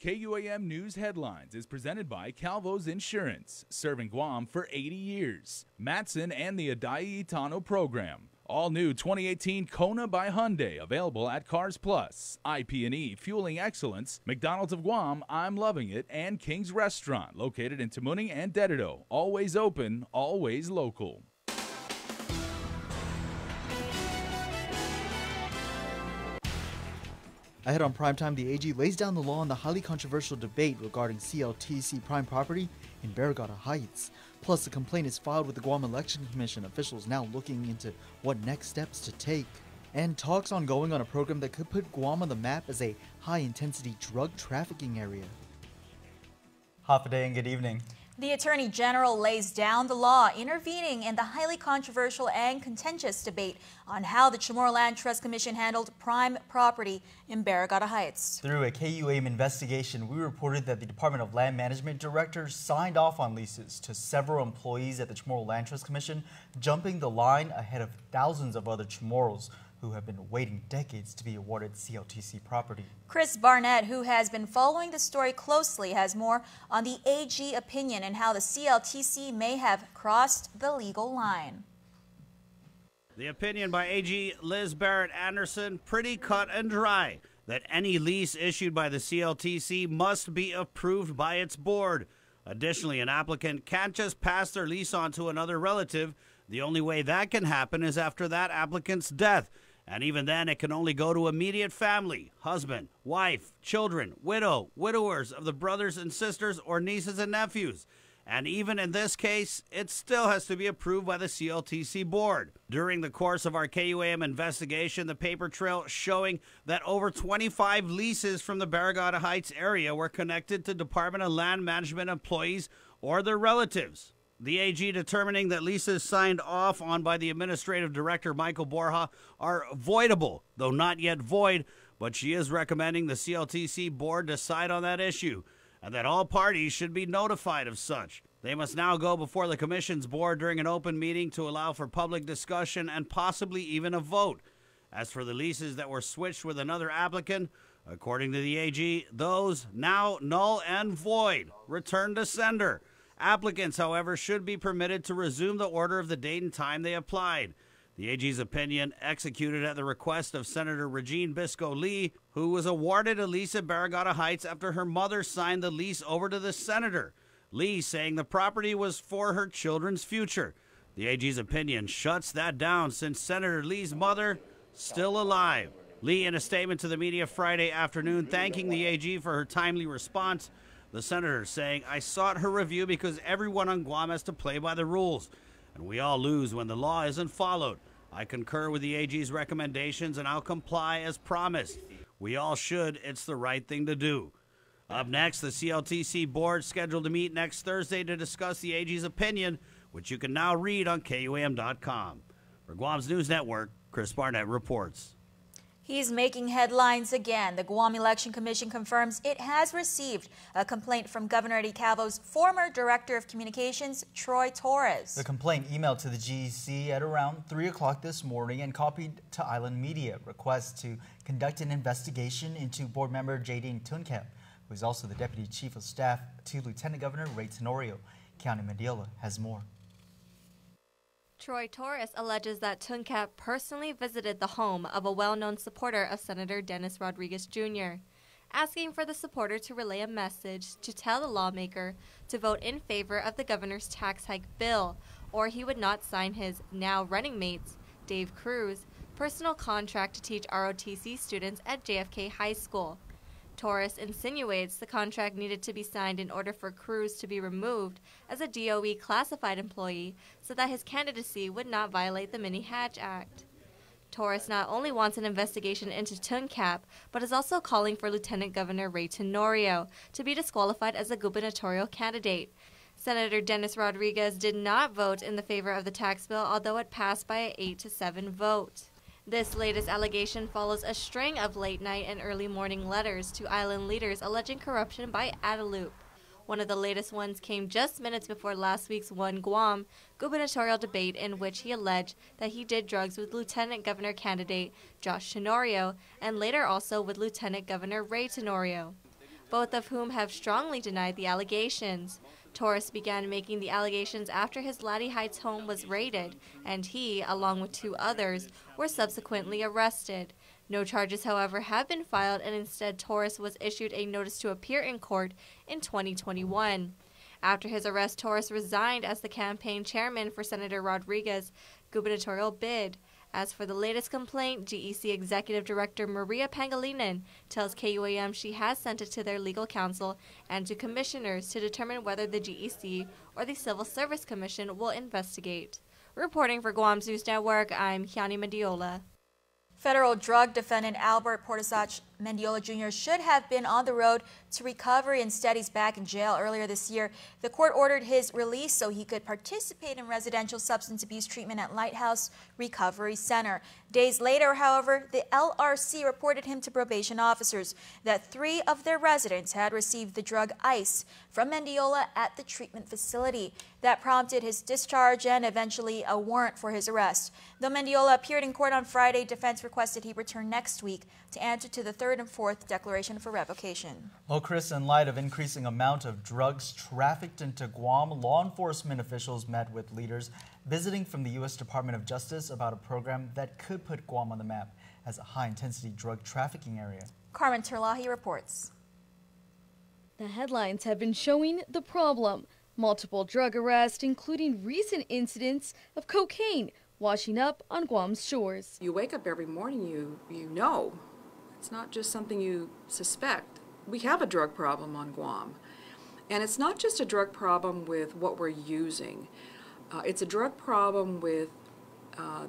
KUAM News Headlines is presented by Calvo's Insurance, serving Guam for 80 years. Matson and the Adai Itano program. All new 2018 Kona by Hyundai, available at Cars Plus. IP&E Fueling Excellence, McDonald's of Guam, I'm Loving It, and King's Restaurant, located in Tamuning and Dededo. Always open, always local. Ahead on Primetime, the AG lays down the law on the highly controversial debate regarding CLTC prime property in Barragata Heights. Plus, the complaint is filed with the Guam Election Commission, officials now looking into what next steps to take. And talks ongoing on a program that could put Guam on the map as a high-intensity drug trafficking area. Hafa day and good evening. The Attorney General lays down the law, intervening in the highly controversial and contentious debate on how the Chamorro Land Trust Commission handled prime property in Barragata Heights. Through a KUAM investigation, we reported that the Department of Land Management director signed off on leases to several employees at the Chamorro Land Trust Commission, jumping the line ahead of thousands of other Chamorros who have been waiting decades to be awarded CLTC property. Chris Barnett, who has been following the story closely, has more on the AG opinion and how the CLTC may have crossed the legal line. The opinion by AG Liz Barrett Anderson, pretty cut and dry, that any lease issued by the CLTC must be approved by its board. Additionally, an applicant can't just pass their lease on to another relative. The only way that can happen is after that applicant's death. And even then, it can only go to immediate family, husband, wife, children, widow, widowers of the brothers and sisters or nieces and nephews. And even in this case, it still has to be approved by the CLTC board. During the course of our KUAM investigation, the paper trail showing that over 25 leases from the Barragata Heights area were connected to Department of Land Management employees or their relatives. The AG determining that leases signed off on by the Administrative Director, Michael Borja, are voidable, though not yet void, but she is recommending the CLTC board decide on that issue, and that all parties should be notified of such. They must now go before the Commission's board during an open meeting to allow for public discussion and possibly even a vote. As for the leases that were switched with another applicant, according to the AG, those now null and void, return to sender. Applicants, however, should be permitted to resume the order of the date and time they applied. The AG's opinion, executed at the request of Senator Regine Bisco Lee, who was awarded a lease at Barragata Heights after her mother signed the lease over to the senator. Lee saying the property was for her children's future. The AG's opinion shuts that down since Senator Lee's mother still alive. Lee, in a statement to the media Friday afternoon, thanking the AG for her timely response. The senator saying, I sought her review because everyone on Guam has to play by the rules, and we all lose when the law isn't followed. I concur with the AG's recommendations, and I'll comply as promised. We all should. It's the right thing to do. Up next, the CLTC board scheduled to meet next Thursday to discuss the AG's opinion, which you can now read on KUAM.com. For Guam's News Network, Chris Barnett reports. He's making headlines again. The Guam Election Commission confirms it has received a complaint from Governor Eddie Calvo's former Director of Communications, Troy Torres. The complaint emailed to the GEC at around 3 o'clock this morning and copied to Island Media. Requests to conduct an investigation into board member Jadine Tuncap, who is also the Deputy Chief of Staff to Lieutenant Governor Ray Tenorio. County Mediola has more. Troy Torres alleges that Tuncap personally visited the home of a well-known supporter of Senator Dennis Rodriguez Jr., asking for the supporter to relay a message to tell the lawmaker to vote in favor of the governor's tax hike bill, or he would not sign his now running mate's, Dave Cruz, personal contract to teach ROTC students at JFK High School. Torres insinuates the contract needed to be signed in order for Cruz to be removed as a DOE classified employee so that his candidacy would not violate the Mini-Hatch Act. Torres not only wants an investigation into Tuncap, but is also calling for Lieutenant Governor Ray Tenorio to be disqualified as a gubernatorial candidate. Senator Dennis Rodriguez did not vote in the favor of the tax bill, although it passed by an 8-7 vote. This latest allegation follows a string of late-night and early morning letters to island leaders alleging corruption by Adelup. One of the latest ones came just minutes before last week's One Guam gubernatorial debate, in which he alleged that he did drugs with Lieutenant Governor candidate Josh Tenorio and later also with Lieutenant Governor Ray Tenorio. both of whom have strongly denied the allegations. Torres began making the allegations after his Laddie Heights home was raided, and he, along with 2 others, were subsequently arrested. No charges, however, have been filed, and instead Torres was issued a notice to appear in court in 2021. After his arrest, Torres resigned as the campaign chairman for Senator Rodriguez's gubernatorial bid. As for the latest complaint, GEC Executive Director Maria Pangilinan tells KUAM she has sent it to their legal counsel and to commissioners to determine whether the GEC or the Civil Service Commission will investigate. Reporting for Guam's News Network, I'm Kiani Mendiola. Federal drug defendant Albert Portasach Mendiola Jr. should have been on the road to recovery. Instead, he's back in jail earlier this year. The court ordered his release so he could participate in residential substance abuse treatment at Lighthouse Recovery Center. Days later, however, the LRC reported him to probation officers that 3 of their residents had received the drug ice from Mendiola at the treatment facility. That prompted his discharge and eventually a warrant for his arrest. Though Mendiola appeared in court on Friday, defense requested he return next week to answer to the 3rd and 4th declaration for revocation. Well, Chris, in light of increasing amount of drugs trafficked into Guam, law enforcement officials met with leaders visiting from the U.S. Department of Justice about a program that could put Guam on the map as a high-intensity drug trafficking area. Carmen Terlahi reports. The headlines have been showing the problem. Multiple drug arrests, including recent incidents of cocaine washing up on Guam's shores. You wake up every morning, you know. It's not just something you suspect. We have a drug problem on Guam. And it's not just a drug problem with what we're using. It's a drug problem with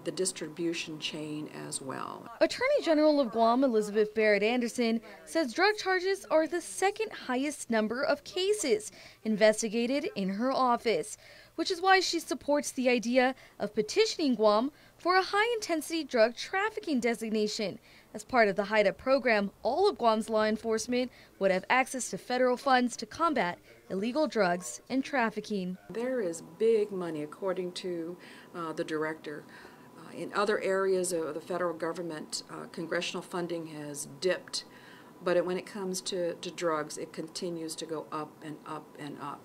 the distribution chain as well. Attorney General of Guam Elizabeth Barrett Anderson says drug charges are the 2nd highest number of cases investigated in her office, which is why she supports the idea of petitioning Guam for a high-intensity drug trafficking designation. As part of the HIDA program, all of Guam's law enforcement would have access to federal funds to combat illegal drugs and trafficking. There is big money, according to the director. In other areas of the federal government, congressional funding has dipped, but when it comes to drugs, it continues to go up and up and up.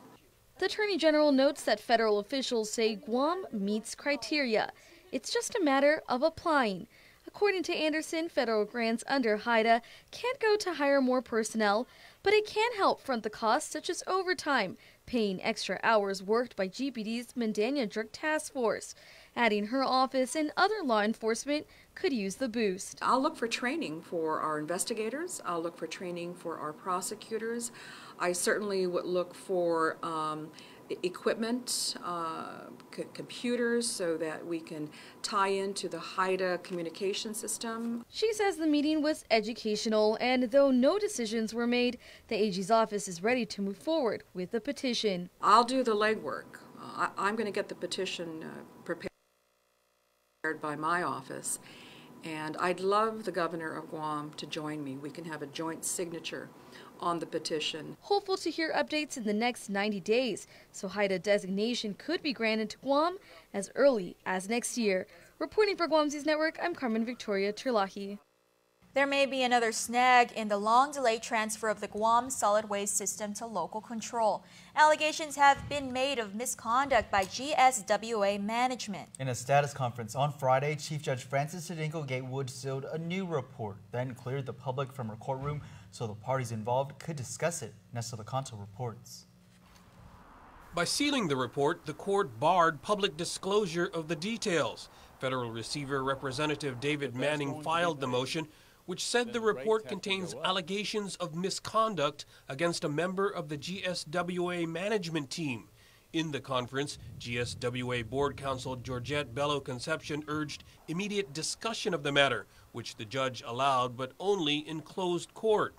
The Attorney General notes that federal officials say Guam meets criteria. It's just a matter of applying. According to Anderson, federal grants under HIDA can't go to hire more personnel, but it can help front the costs such as overtime, paying extra hours worked by GPD's Mandania Drug Task Force. Adding her office and other law enforcement could use the boost. I'll look for training for our investigators. I'll look for training for our prosecutors. I certainly would look for equipment, computers, so that we can tie into the HIDA communication system. She says the meeting was educational, and though no decisions were made, the AG's office is ready to move forward with the petition. I'll do the legwork. I'm going to get the petition prepared by my office, and I'd love the governor of Guam to join me. We can have a joint signature on the petition. Hopeful to hear updates in the next 90 days, so HIDA designation could be granted to Guam as early as next year. Reporting for Guam's News Network, I'm Carmen Victoria Terlahi. There may be another snag in the long-delayed transfer of the Guam solid waste system to local control. Allegations have been made of misconduct by GSWA management. In a status conference on Friday, Chief Judge Francis Tedinko Gatewood sealed a new report, then cleared the public from her courtroom so the parties involved could discuss it. Nestor Lecanto reports. By sealing the report, the court barred public disclosure of the details. Federal Receiver Representative David Manning filed the motion, which said the report contains allegations of misconduct against a member of the GSWA management team. In the conference, GSWA Board Counsel Georgette Bello Concepcion urged immediate discussion of the matter, which the judge allowed, but only in closed court.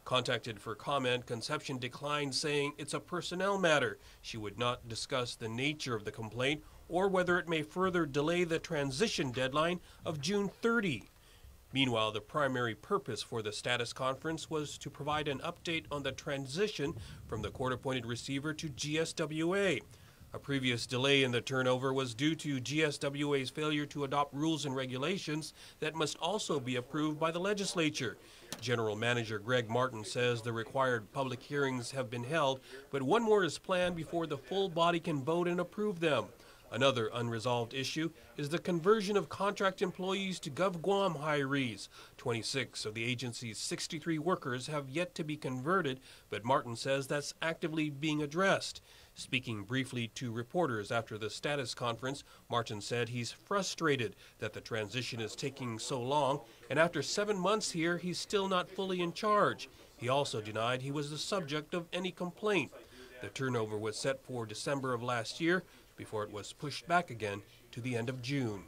Contacted for comment, Concepcion declined, saying it's a personnel matter. She would not discuss the nature of the complaint or whether it may further delay the transition deadline of June 30. Meanwhile, the primary purpose for the status conference was to provide an update on the transition from the court-appointed receiver to GSWA. A previous delay in the turnover was due to GSWA's failure to adopt rules and regulations that must also be approved by the legislature. General Manager Greg Martin says the required public hearings have been held, but one more is planned before the full body can vote and approve them. Another unresolved issue is the conversion of contract employees to GovGuam hirees. 26 of the agency's 63 workers have yet to be converted, but Martin says that's actively being addressed. Speaking briefly to reporters after the status conference, Martin said he's frustrated that the transition is taking so long, and after 7 months here, he's still not fully in charge. He also denied he was the subject of any complaint. The turnover was set for December of last year, before it was pushed back again to the end of June.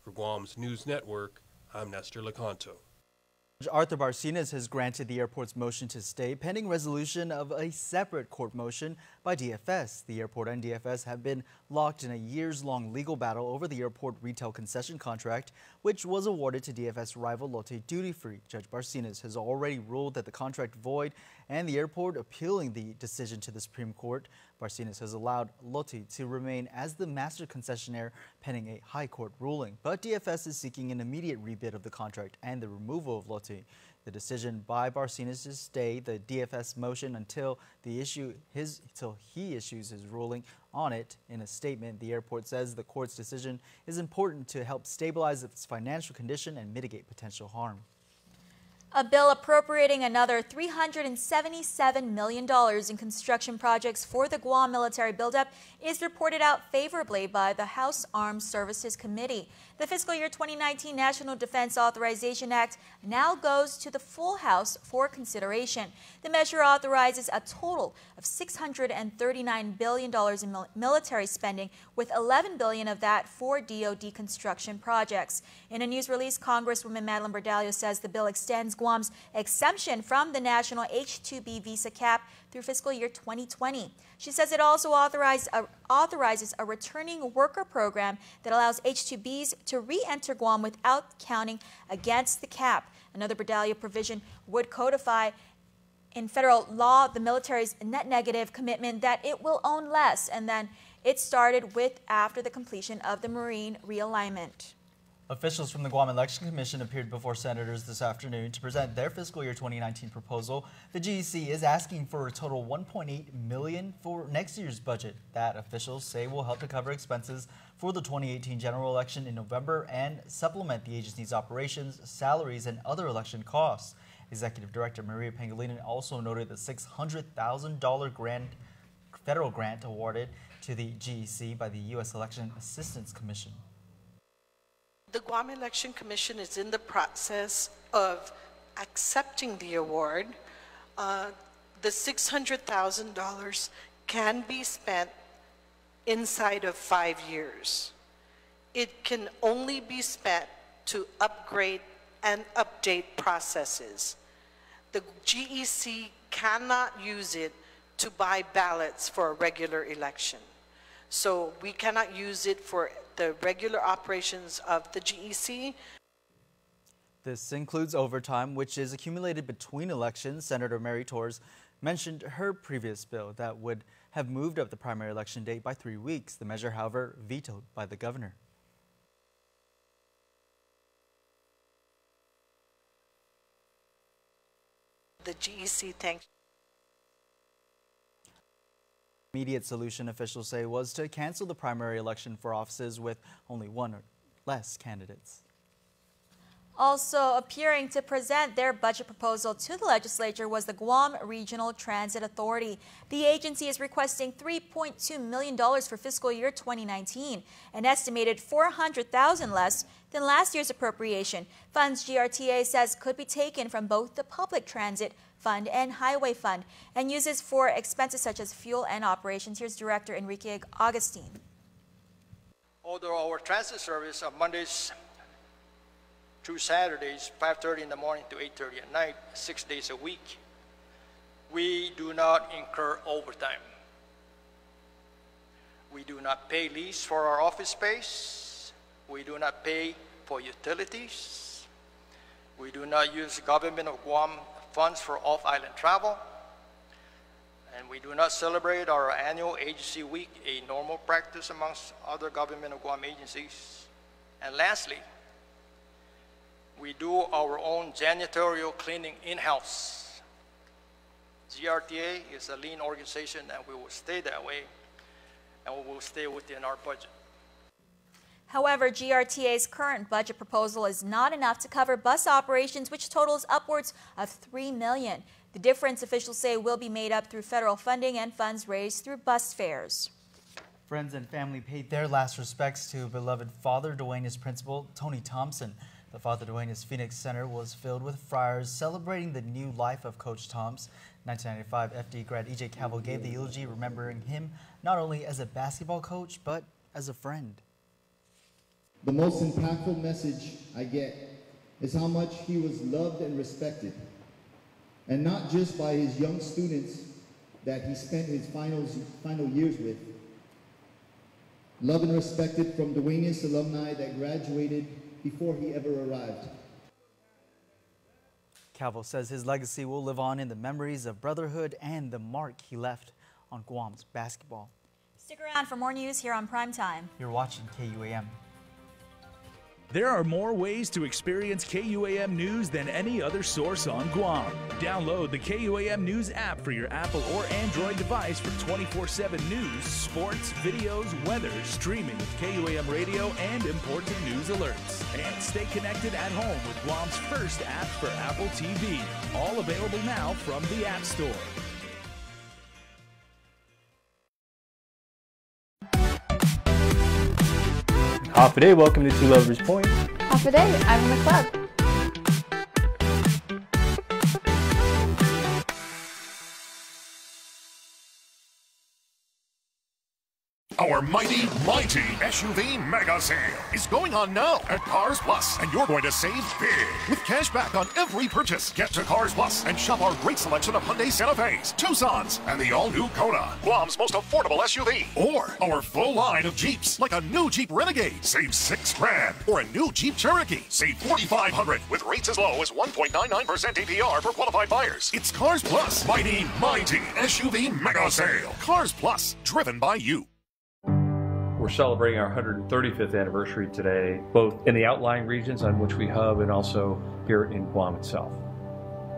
For Guam's News Network, I'm Nestor Lecanto. Judge Arthur Barcenas has granted the airport's motion to stay pending resolution of a separate court motion by DFS. The airport and DFS have been locked in a years-long legal battle over the airport retail concession contract, which was awarded to DFS rival Lotte Duty Free. Judge Barcenas has already ruled that the contract void and the airport appealing the decision to the Supreme Court. Barcenas has allowed Lotte to remain as the master concessionaire pending a high court ruling, but DFS is seeking an immediate rebid of the contract and the removal of Lotte. The decision by Barcenas to stay the DFS motion until he issues his ruling on it. In a statement, the airport says the court's decision is important to help stabilize its financial condition and mitigate potential harm. A bill appropriating another $377 million in construction projects for the Guam military buildup is reported out favorably by the House Armed Services Committee. The fiscal year 2019 National Defense Authorization Act now goes to the full House for consideration. The measure authorizes a total of $639 billion in military spending, with $11 billion of that for DoD construction projects. In a news release, Congresswoman Madeline Bordallo says the bill extends Guam's exemption from the national H-2B visa cap through fiscal year 2020. She says it also authorizes a returning worker program that allows H-2Bs to re-enter Guam without counting against the cap. Another Bordallo provision would codify in federal law the military's net negative commitment that it will own less, and then it started with after the completion of the Marine realignment. Officials from the Guam Election Commission appeared before senators this afternoon to present their fiscal year 2019 proposal. The GEC is asking for a total $1.8 million for next year's budget. That officials say will help to cover expenses for the 2018 general election in November and supplement the agency's operations, salaries, and other election costs. Executive Director Maria Pangilinan also noted the $600,000 federal grant awarded to the GEC by the U.S. Election Assistance Commission. The Guam Election Commission is in the process of accepting the award. The $600,000 can be spent inside of 5 years. It can only be spent to upgrade and update processes. The GEC cannot use it to buy ballots for a regular election. So we cannot use it for the regular operations of the GEC. This includes overtime, which is accumulated between elections. Senator Mary Torres mentioned her previous bill that would have moved up the primary election date by 3 weeks. The measure, however, vetoed by the governor. The GEC thanks. Immediate solution, officials say, was to cancel the primary election for offices with only one or less candidates. Also appearing to present their budget proposal to the legislature was the Guam Regional Transit Authority. The agency is requesting $3.2 million for fiscal year 2019, an estimated $400,000 less than last year's appropriation. Funds GRTA says could be taken from both the Public Transit Fund and Highway Fund and uses for expenses such as fuel and operations. Here's Director Enrique Augustine. Although our transit service on Mondays through Saturdays, 5:30 in the morning to 8:30 at night, 6 days a week, we do not incur overtime. We do not pay lease for our office space. We do not pay for utilities. We do not use government of Guam funds for off-island travel. and we do not celebrate our annual agency week, a normal practice amongst other government of Guam agencies. And lastly, we do our own janitorial cleaning in-house. GRTA is a lean organization and we will stay that way, and we will stay within our budget. However, GRTA's current budget proposal is not enough to cover bus operations, which totals upwards of $3 million. The difference, officials say, will be made up through federal funding and funds raised through bus fares. Friends and family paid their last respects to beloved Father Duenas principal Tony Thompson. The Father Duenas Phoenix Center was filled with friars celebrating the new life of Coach Thompson. 1995 FD grad E.J. Cavill gave the eulogy, remembering him not only as a basketball coach, but as a friend. The most impactful message I get is how much he was loved and respected, and not just by his young students that he spent his final years with. Loved and respected from Duenas alumni that graduated before he ever arrived. Cavill says his legacy will live on in the memories of brotherhood and the mark he left on Guam's basketball. Stick around for more news here on Primetime. You're watching KUAM. There are more ways to experience KUAM News than any other source on Guam. Download the KUAM News app for your Apple or Android device for 24/7 news, sports, videos, weather, streaming with KUAM radio, and important news alerts. And stay connected at home with Guam's first app for Apple TV. All available now from the App Store. Half a day, welcome to Two Lovers Point. Half a day, I'm in the club. Our mighty SUV mega sale is going on now at Cars Plus, and you're going to save big with cash back on every purchase. Get to Cars Plus and shop our great selection of Hyundai Santa Fe's, Tucsons, and the all-new Kona, Guam's most affordable SUV. Or our full line of Jeeps, like a new Jeep Renegade, save $6 grand, or a new Jeep Cherokee, save $4,500 with rates as low as 1.99% APR for qualified buyers. It's Cars Plus, mighty SUV mega sale. Cars Plus, driven by you. We're celebrating our 135th anniversary today, both in the outlying regions on which we hub and also here in Guam itself.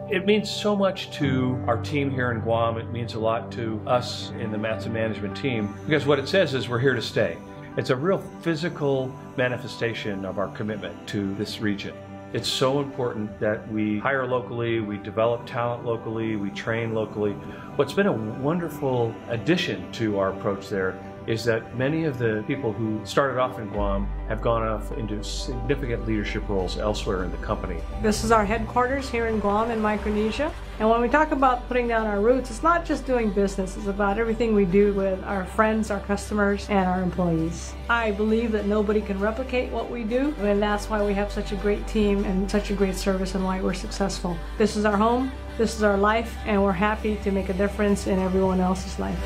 It means so much to our team here in Guam. It means a lot to us in the Matson management team, because what it says is we're here to stay. It's a real physical manifestation of our commitment to this region. It's so important that we hire locally, we develop talent locally, we train locally. What's been a wonderful addition to our approach there is that many of the people who started off in Guam have gone off into significant leadership roles elsewhere in the company. This is our headquarters here in Guam in Micronesia. And when we talk about putting down our roots, it's not just doing business, it's about everything we do with our friends, our customers, and our employees. I believe that nobody can replicate what we do, and that's why we have such a great team and such a great service and why we're successful. This is our home, this is our life, and we're happy to make a difference in everyone else's life.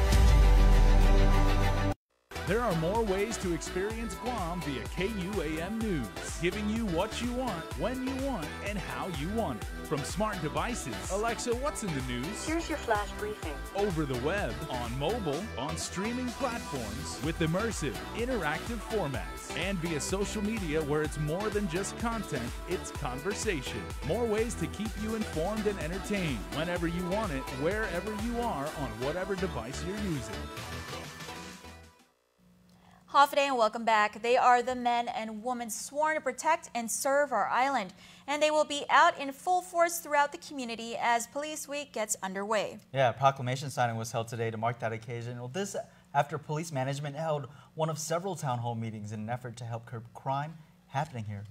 There are more ways to experience Guam via KUAM News, giving you what you want, when you want, and how you want it. From smart devices, Alexa, what's in the news? Here's your flash briefing. Over the web, on mobile, on streaming platforms, with immersive, interactive formats, and via social media where it's more than just content, it's conversation. More ways to keep you informed and entertained whenever you want it, wherever you are, on whatever device you're using. Hoffaday and welcome back. They are the men and women sworn to protect and serve our island, and they will be out in full force throughout the community as Police Week gets underway. Yeah, a proclamation signing was held today to mark that occasion. Well, this after police management held one of several town hall meetings in an effort to help curb crime happening here.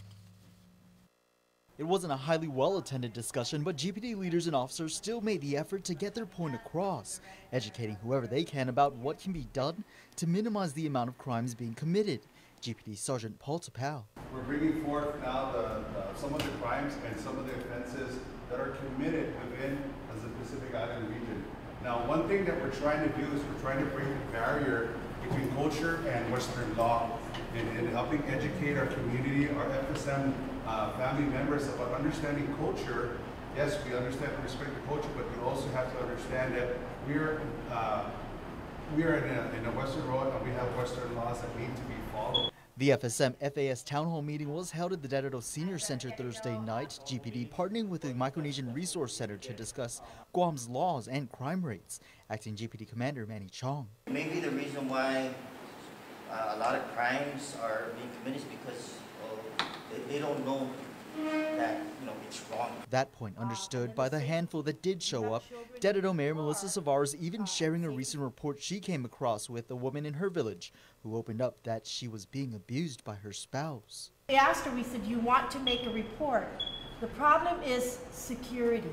It wasn't a highly well-attended discussion, but GPD leaders and officers still made the effort to get their point across, educating whoever they can about what can be done to minimize the amount of crimes being committed. GPD Sergeant Paul Tapau. We're bringing forth now some of the crimes and some of the offenses that are committed within the Pacific Island region. Now, one thing that we're trying to do is we're trying to break the barrier between culture and Western law in helping educate our community, our FSM family members about understanding culture yes, we understand and respect the culture, but you also have to understand that we are in a Western world and we have Western laws that need to be followed. The FSM FAS Town Hall meeting was held at the Dededo Senior Center Thursday night. GPD partnering with the Micronesian Resource Center to discuss Guam's laws and crime rates. Acting GPD Commander Manny Chong. Maybe the reason why a lot of crimes are being committed is because they don't know that it's wrong. That point understood by the handful that did show up. Dededo Mayor Melissa Savars even sharing a recent report she came across with a woman in her village who opened up that she was being abused by her spouse. We asked her, we said, you want to make a report. The problem is security.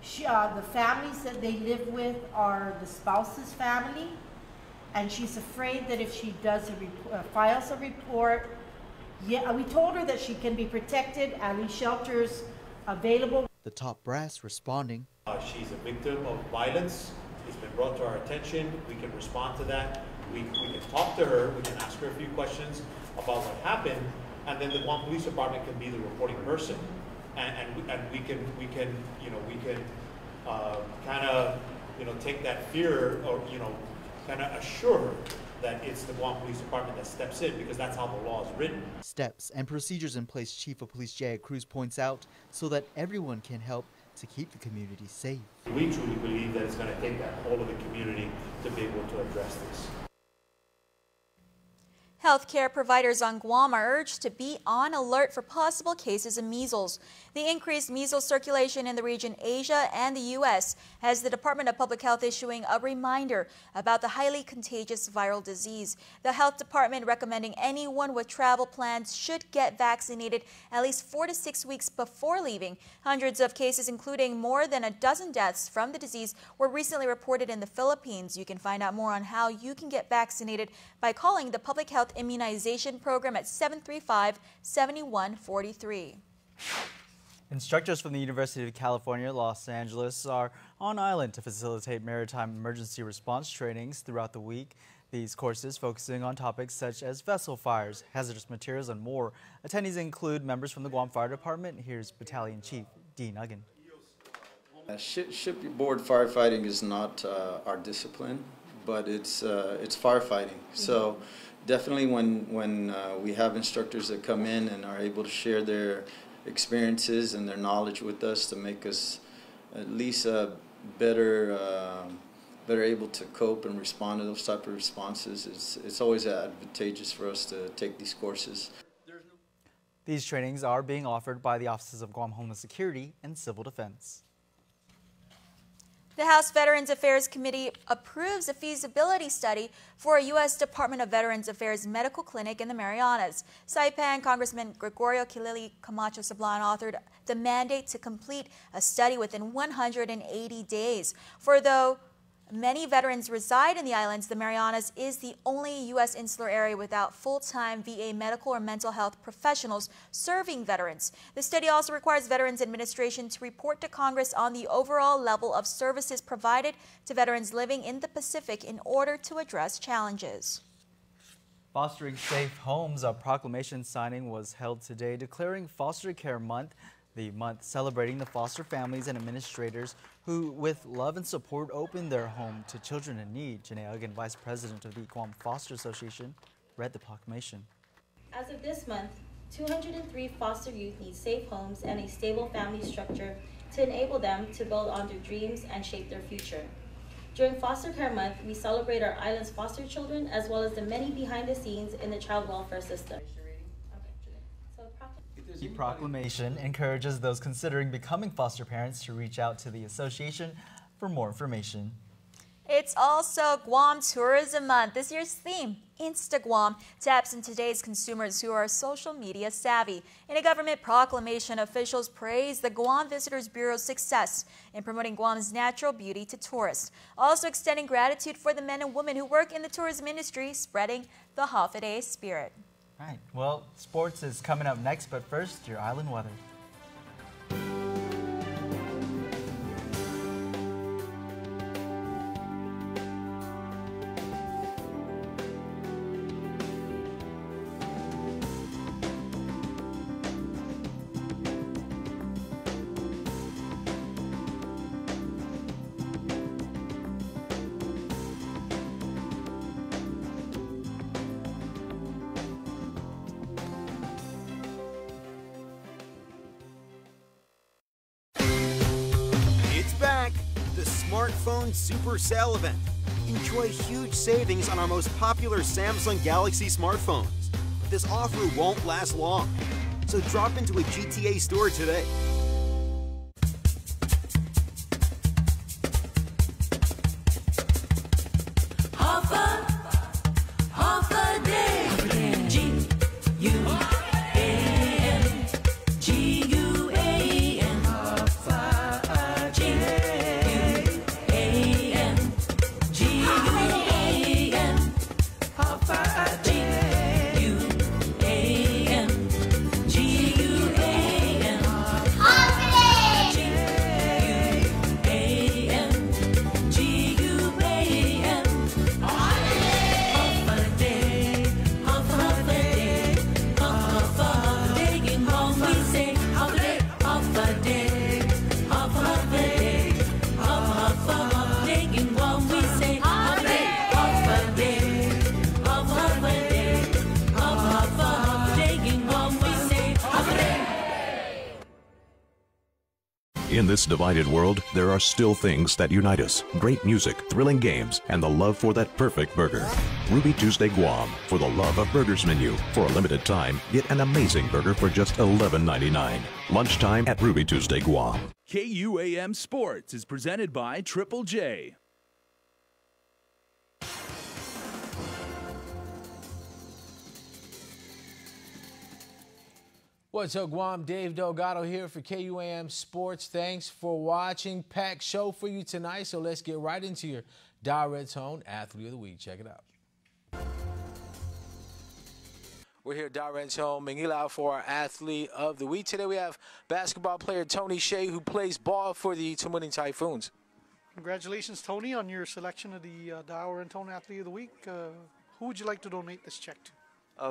The families that they live with are the spouse's family, and she's afraid that if she does files a report, we told her that she can be protected, at least shelters available. The top brass responding. She's a victim of violence. It's been brought to our attention. We can respond to that. We can talk to her. We can ask her a few questions about what happened, and then the Guam Police Department can be the reporting person, and we can kind of take that fear, or kind of assure her that it's the Guam Police Department that steps in, because that's how the law is written. Steps and procedures in place, Chief of Police Jaya Cruz points out, so that everyone can help to keep the community safe. We truly believe that it's going to take that whole of the community to be able to address this. Healthcare providers on Guam are urged to be on alert for possible cases of measles. The increased measles circulation in the region, Asia and the U.S., has the Department of Public Health issuing a reminder about the highly contagious viral disease. The Health Department recommending anyone with travel plans should get vaccinated at least 4 to 6 weeks before leaving. Hundreds of cases, including more than a dozen deaths from the disease, were recently reported in the Philippines. You can find out more on how you can get vaccinated by calling the Public Health Immunization Program at 735-7143. Instructors from the University of California, Los Angeles are on island to facilitate maritime emergency response trainings throughout the week. These courses focusing on topics such as vessel fires, hazardous materials, and more. Attendees include members from the Guam Fire Department. Here's Battalion Chief Dean Uggan. Shipboard firefighting is not our discipline, but it's firefighting. So definitely when we have instructors that come in and are able to share their experiences and their knowledge with us to make us at least better able to cope and respond to those type of responses, it's always advantageous for us to take these courses. These trainings are being offered by the Offices of Guam Homeland Security and Civil Defense. The House Veterans Affairs Committee approves a feasibility study for a U.S. Department of Veterans Affairs medical clinic in the Marianas. Saipan Congressman Gregorio Kilili Camacho Sablan authored the mandate to complete a study within 180 days. For though many veterans reside in the islands, the Marianas is the only U.S. insular area without full-time VA medical or mental health professionals serving veterans. The study also requires Veterans Administration to report to Congress on the overall level of services provided to veterans living in the Pacific in order to address challenges. Fostering Safe Homes, a proclamation signing was held today declaring Foster Care Month, the month celebrating the foster families and administrators who, with love and support, opened their home to children in need. Janae Uggan, Vice President of the Guam Foster Association, read the proclamation. As of this month, 203 foster youth need safe homes and a stable family structure to enable them to build on their dreams and shape their future. During Foster Care Month, we celebrate our island's foster children as well as the many behind the scenes in the child welfare system. The proclamation encourages those considering becoming foster parents to reach out to the association for more information. It's also Guam Tourism Month. This year's theme, Insta-Guam, taps into today's consumers who are social media savvy. In a government proclamation, officials praised the Guam Visitors Bureau's success in promoting Guam's natural beauty to tourists, also extending gratitude for the men and women who work in the tourism industry, spreading the holiday spirit. All right, well, sports is coming up next, but first, your island weather. smartphone super sale event. Enjoy huge savings on our most popular Samsung Galaxy smartphones. But this offer won't last long, so drop into a GTA store today. In this divided world, there are still things that unite us. Great music, thrilling games, and the love for that perfect burger. Ruby Tuesday Guam, for the love of burgers menu. For a limited time, get an amazing burger for just $11.99. Lunchtime at Ruby Tuesday Guam. KUAM Sports is presented by Triple J. What's up, Guam? Dave Delgado here for KUAM Sports. Thanks for watching. Packed show for you tonight, so let's get right into your direct tone Athlete of the Week. Check it out. We're here at Direct Home, Manila, for our Athlete of the Week. Today we have basketball player Tony Shea, who plays ball for the Tamuning Typhoons. Congratulations, Tony, on your selection of the Dow and Tone Athlete of the Week. Who would you like to donate this check to?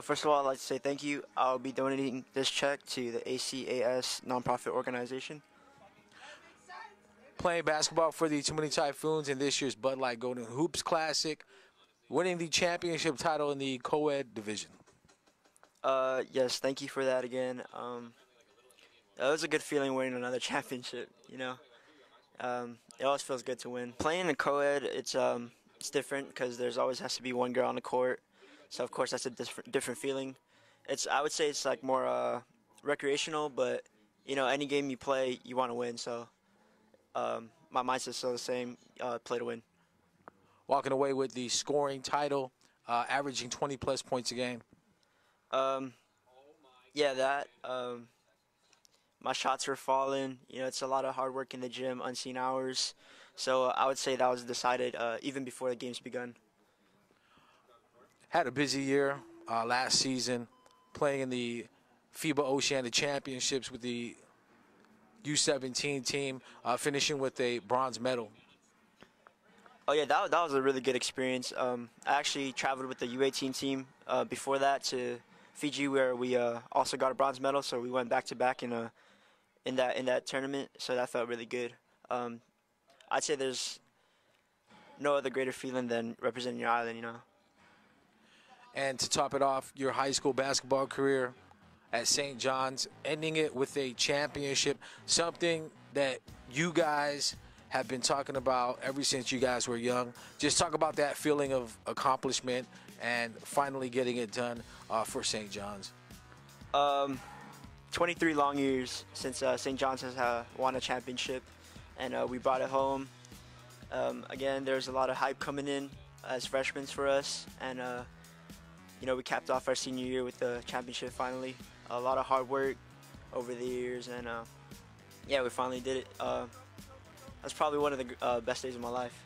First of all, I'd like to say thank you. I'll be donating this check to the ACAS nonprofit organization. Playing basketball for the Tamuning Typhoons in this year's Bud Light Golden Hoops Classic, winning the championship title in the co-ed division. Yes, thank you for that again. It was a good feeling winning another championship, you know. It always feels good to win. Playing in co-ed, it's different because there's always has to be one girl on the court. So, of course, that's a different feeling. I would say it's like more recreational, but, you know, any game you play, you want to win. So, my mindset's still the same, play to win. Walking away with the scoring title, averaging 20-plus points a game. Yeah, that. My shots were falling. You know, it's a lot of hard work in the gym, unseen hours. So, I would say that was decided even before the game's begun. Had a busy year last season, playing in the FIBA Oceania Championships with the U17 team, finishing with a bronze medal. Oh, yeah, that was a really good experience. I actually traveled with the U18 team before that to Fiji, where we also got a bronze medal, so we went back-to-back in that tournament, so that felt really good. I'd say there's no other greater feeling than representing your island, you know. And to top it off, your high school basketball career at St. John's, ending it with a championship, something that you guys have been talking about ever since you guys were young. Just talk about that feeling of accomplishment and finally getting it done for St. John's. 23 long years since St. John's has won a championship, and we brought it home. Again, there's a lot of hype coming in as freshmen for us, and you know, we capped off our senior year with the championship finally. A lot of hard work over the years, and yeah, we finally did it. That's probably one of the best days of my life.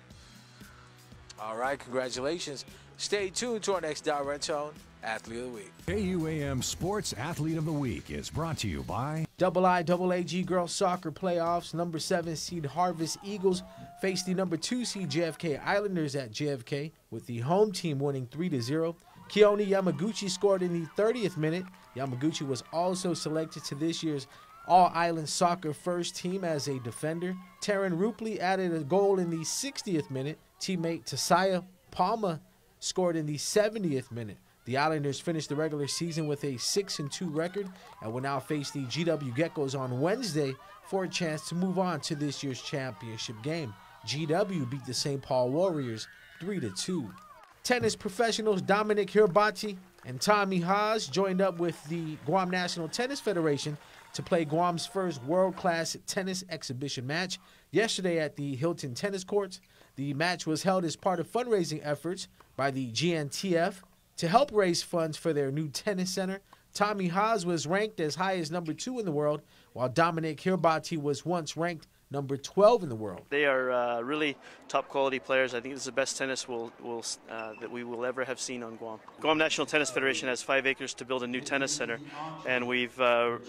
All right, congratulations. Stay tuned to our next Direct Tone Athlete of the Week. KUAM Sports Athlete of the Week is brought to you by IIAG Girls Soccer Playoffs. Number 7 seed Harvest Eagles face the number 2 seed JFK Islanders at JFK, with the home team winning 3-0. Keone Yamaguchi scored in the 30th minute. Yamaguchi was also selected to this year's All-Island Soccer First Team as a defender. Taryn Rupley added a goal in the 60th minute. Teammate Tasaya Palma scored in the 70th minute. The Islanders finished the regular season with a 6-2 record and will now face the GW Geckos on Wednesday for a chance to move on to this year's championship game. GW beat the St. Paul Warriors 3-2. Tennis professionals Dominic Hirbati and Tommy Haas joined up with the Guam National Tennis Federation to play Guam's first world-class tennis exhibition match yesterday at the Hilton Tennis Courts. The match was held as part of fundraising efforts by the GNTF to help raise funds for their new tennis center. Tommy Haas was ranked as high as number 2 in the world, while Dominic Hirbati was once ranked number 12 in the world. They are really top quality players. I think this is the best tennis that we will ever have seen on Guam. Guam National Tennis Federation has 5 acres to build a new tennis center, and we've got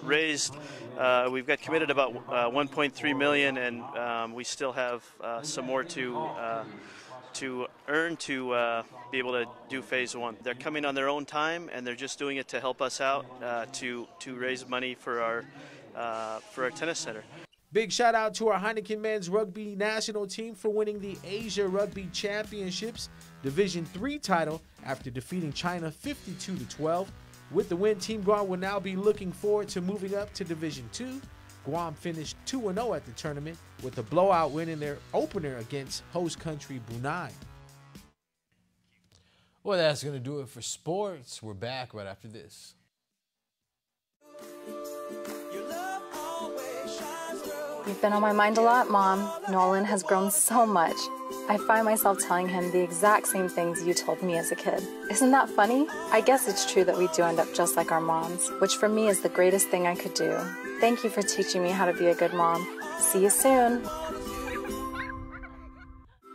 committed about 1.3 million, and we still have some more to earn to be able to do phase 1. They're coming on their own time, and they're just doing it to help us out to raise money for our tennis center. Big shout out to our Heineken men's rugby national team for winning the Asia Rugby Championships Division III title after defeating China 52-12. With the win, Team Guam will now be looking forward to moving up to Division II. Guam finished 2-0 at the tournament with a blowout win in their opener against host country Brunei. Well, that's going to do it for sports. We're back right after this. You've been on my mind a lot, Mom. Nolan has grown so much. I find myself telling him the exact same things you told me as a kid. Isn't that funny? I guess it's true that we do end up just like our moms, which for me is the greatest thing I could do. Thank you for teaching me how to be a good mom. See you soon.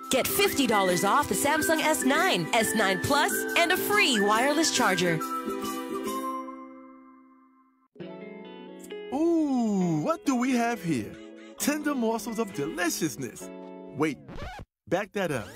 Get $50 off the Samsung S9, S9 Plus, and a free wireless charger. Ooh, what do we have here? Tender morsels of deliciousness. Wait, back that up.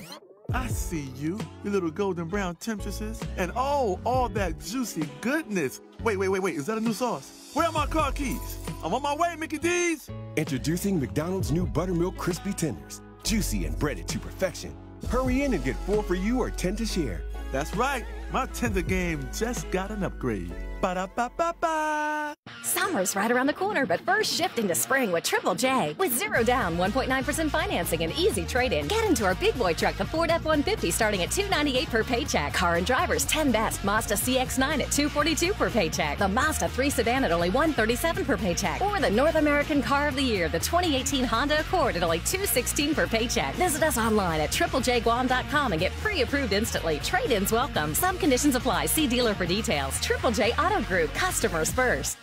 I see you, your little golden brown temptresses, and oh, all that juicy goodness. Wait, is that a new sauce? Where are my car keys? I'm on my way, Mickey D's. Introducing McDonald's new Buttermilk Crispy Tenders. Juicy and breaded to perfection. Hurry in and get 4 for you or 10 to share. That's right, my tender game just got an upgrade. Ba-da-ba-ba-ba. Summer's right around the corner, but first shift into spring with Triple J. With 0 down, 1.9% financing, and easy trade-in. Get into our big boy truck, the Ford F-150, starting at $298 per paycheck. Car and Drivers 10 Best, Mazda CX-9 at $242 per paycheck. The Mazda 3 Sedan at only $137 per paycheck. Or the North American Car of the Year, the 2018 Honda Accord at only $216 per paycheck. Visit us online at triplejguam.com and get pre-approved instantly. Trade-ins welcome. Some conditions apply. See dealer for details. Triple J Auto Group. Customers first.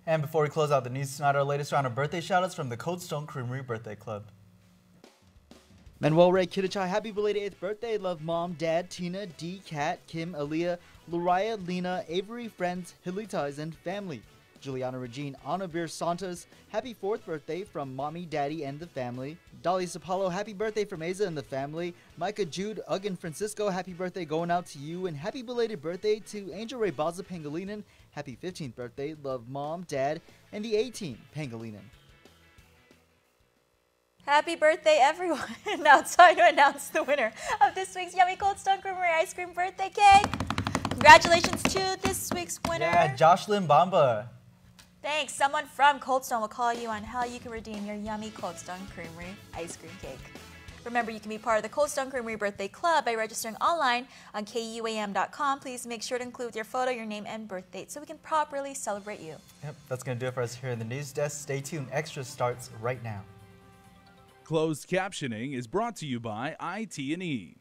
And before we close out the news tonight, our latest round of birthday shoutouts from the Cold Stone Creamery Birthday Club. Manuel Ray Kidachai, happy belated 8th birthday. Love Mom, Dad, Tina, D, Kat, Kim, Aaliyah, Luriah, Lena, Avery, friends, Hilitas, and family. Juliana Regine, Ana Bir Santos, happy 4th birthday from Mommy, Daddy, and the family. Dolly Sapalo, happy birthday from Aza and the family. Micah Jude, Ugg and Francisco, happy birthday going out to you. And happy belated birthday to Angel Ray Baza Pangilinan. Happy 15th birthday, love Mom, Dad, and the A-Team, Pangilinan. Happy birthday, everyone. Now it's time to announce the winner of this week's Yummy Cold Stone Creamery Ice Cream Birthday Cake. Congratulations to this week's winner. Yeah, Jocelyn Bamba. Thanks. Someone from Cold Stone will call you on how you can redeem your Yummy Cold Stone Creamery ice cream cake. Remember, you can be part of the Cold Stone Creamery Birthday Club by registering online on KUAM.com. Please make sure to include your photo, your name, and birth date so we can properly celebrate you. Yep, that's going to do it for us here in the news desk. Stay tuned. Extra starts right now. Closed captioning is brought to you by IT&E.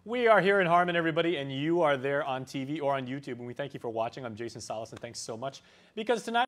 We are here in Harmon, everybody, and you are there on TV or on YouTube, and we thank you for watching. I'm Jason Salas, and thanks so much, because tonight